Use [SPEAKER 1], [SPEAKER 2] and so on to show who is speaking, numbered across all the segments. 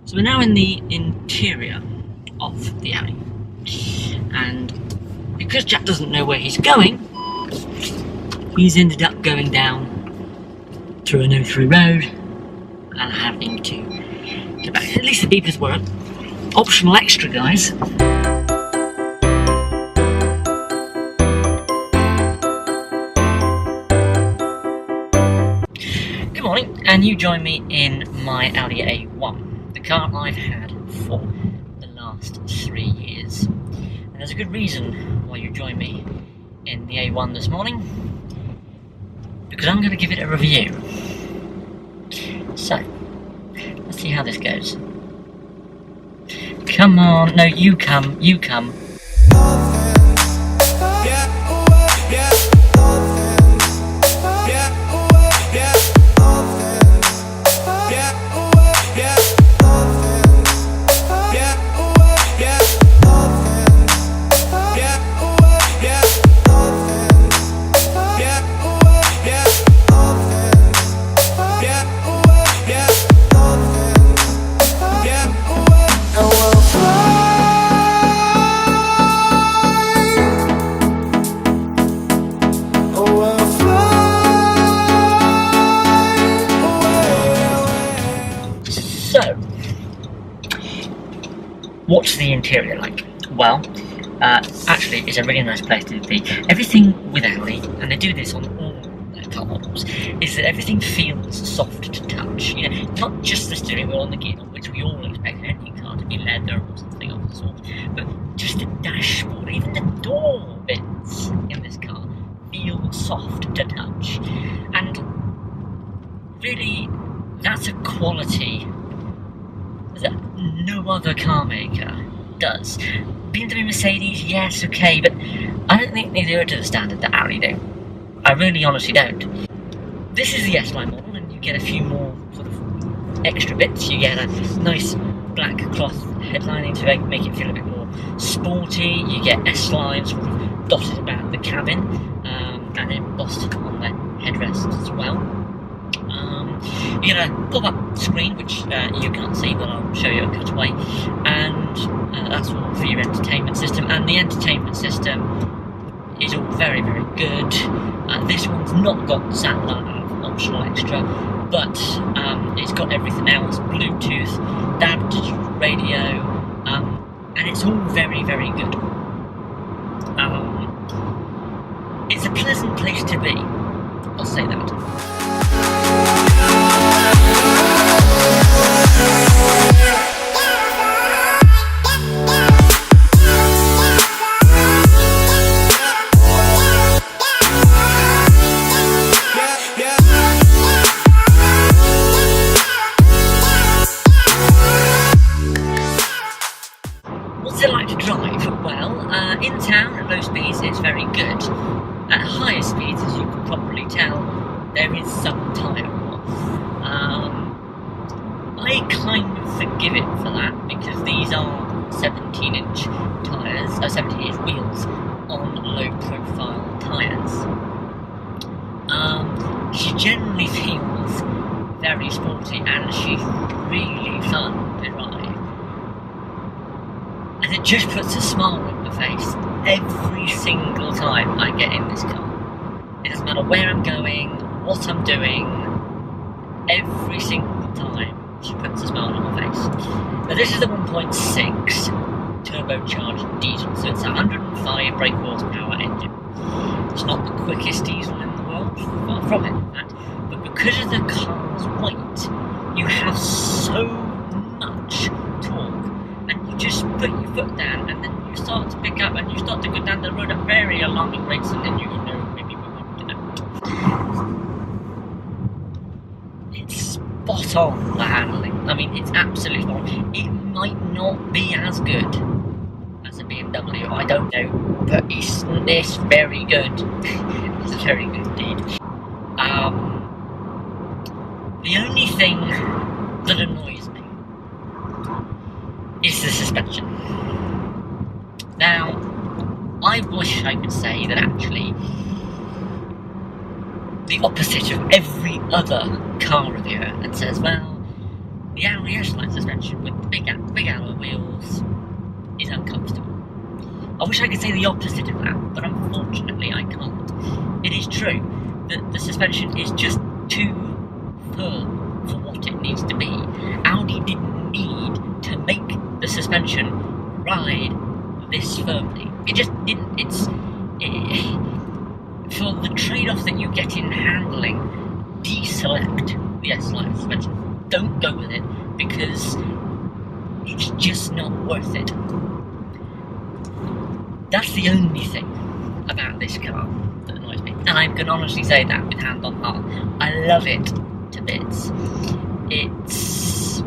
[SPEAKER 1] So we're now in the interior of the Audi, and because Jack doesn't know where he's going, he's ended up going down through a no-through road and having to get back. At least the beepers work. Optional extra, guys. Good morning, and you join me in my Audi A1. The car I've had for the last 3 years. And there's a good reason why you join me in the A1 this morning, because I'm going to give it a review. So, let's see how this goes. Come on, no, you come. So, what's the interior like? Well, actually it's a really nice place to be. Everything with Audi, and they do this on all their car models, is that everything feels soft to touch. You know, not just the steering wheel and the gear, which we all expect any car to be leather or something of the sort, but just the dashboard, even the door bits in this car feel soft to touch. And really, that's a quality that no other car maker does. BMW, Mercedes, yes, okay, but I don't think they do it to the standard that Audi do. I really honestly don't. This is the S-Line model, and you get a few more sort of extra bits. You get a nice black cloth headlining to make it feel a bit more sporty. You get S-Line sort of dotted about the cabin, and embossed on the headrests as well. You get a pop-up screen, which you can't see, but I'll show you a cutaway, and that's all for your entertainment system. And the entertainment system is all very, very good. This one's not got satellite optional extra, but it's got everything else: Bluetooth, DAB, digital radio, and it's all very, very good. It's a pleasant place to be, I'll say that. What's it like to drive? Well, in town at low speeds it's very good. At higher speeds, as you can probably tell, there is some tyre off. I kind of forgive it for that, because these are 17-inch tyres, 17-inch wheels on low-profile tyres. She generally feels very sporty, and she's really fun to ride. And it just puts a smile on my face every single time I get in this car. It doesn't matter where I'm going, what I'm doing, every single time she puts a smile on my face. Now this is the 1.6 turbocharged diesel, so it's a 105 brake horsepower engine. It's not the quickest diesel in the world, far from it in fact, but because of the car's weight, you have so much torque, and you just put your foot down, and then you start to pick up, and you start to go down the road at very alarming rates, and then you know maybe we won't do that. It's spot on, the handling. I mean, it's absolutely spot on. It might not be as good as a BMW, I don't know, but it's very good. It's very good indeed. The only thing that annoys me is the suspension. Now, I wish I could say that actually the opposite of every other car reviewer and says, well, The Audi S-Line suspension with the big alloy wheels is uncomfortable. I wish I could say the opposite of that, but unfortunately I can't. It is true that the suspension is just too firm for what it needs to be. Audi didn't need to make the suspension ride this firmly. It just didn't. For the trade-off that you get in handling, deselect the S-Line suspension. Don't go with it, because it's just not worth it. That's the only thing about this car that annoys me. And I can honestly say that with hand on heart. I love it to bits. It's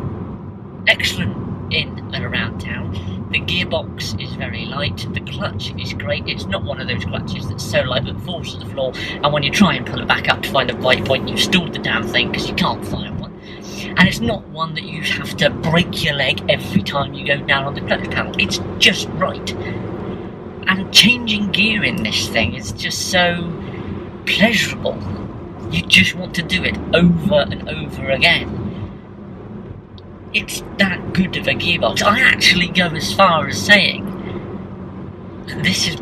[SPEAKER 1] excellent in and around town. The gearbox is very light. The clutch is great. It's not one of those clutches that's so light that falls to the floor, and when you try and pull it back up to find the right point, you've stalled the damn thing because you can't find one. And it's not one that you have to break your leg every time you go down on the clutch panel. It's just right. And changing gear in this thing is just so pleasurable. You just want to do it over and over again. It's that good of a gearbox. I actually go as far as saying this is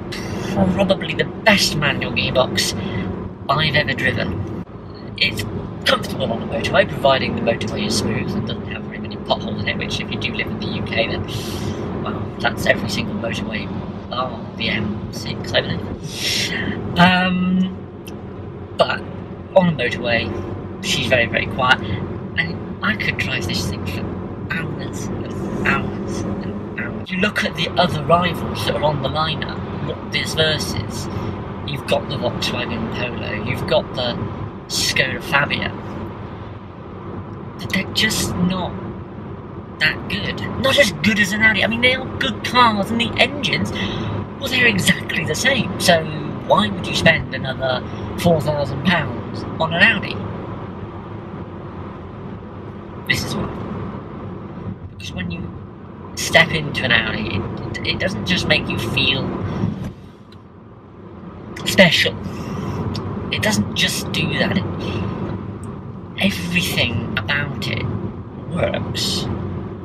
[SPEAKER 1] probably the best manual gearbox I've ever driven. It's comfortable on a motorway, providing the motorway is smooth and doesn't have very many potholes in it, which if you do live in the UK, then, well, that's every single motorway bar the M6 over there. But on a motorway, she's very, very quiet, and I could drive this thing for hours and hours and hours. You look at the other rivals that are on the lineup, what this versus. You've got the Volkswagen Polo, you've got the Skoda Fabia. They're just not that good. Not as good as an Audi. I mean, they are good cars, and the engines, well, they're exactly the same. So why would you spend another £4,000 on an Audi? This is why. Because when you step into an Audi, it doesn't just make you feel special. It doesn't just do that. Everything about it works.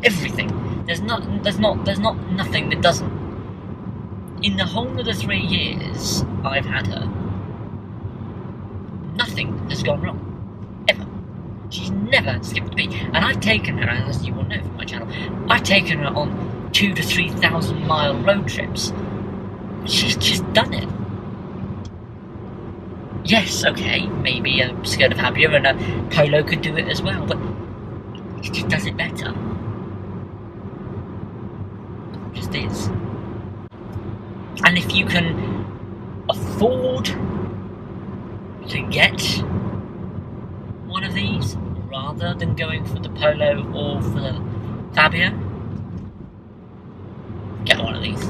[SPEAKER 1] Everything. There's not nothing that doesn't. In the whole of the 3 years I've had her, nothing has gone wrong. Ever. She's never skipped a beat. And I've taken her, as you will know from my channel, I've taken her on 2,000 to 3,000 mile road trips. She's just done it. Yes, okay, maybe a Skoda Fabia and a Polo could do it as well, but it just does it better. It just is. And if you can afford to get one of these rather than going for the Polo or for the Fabia, get one of these.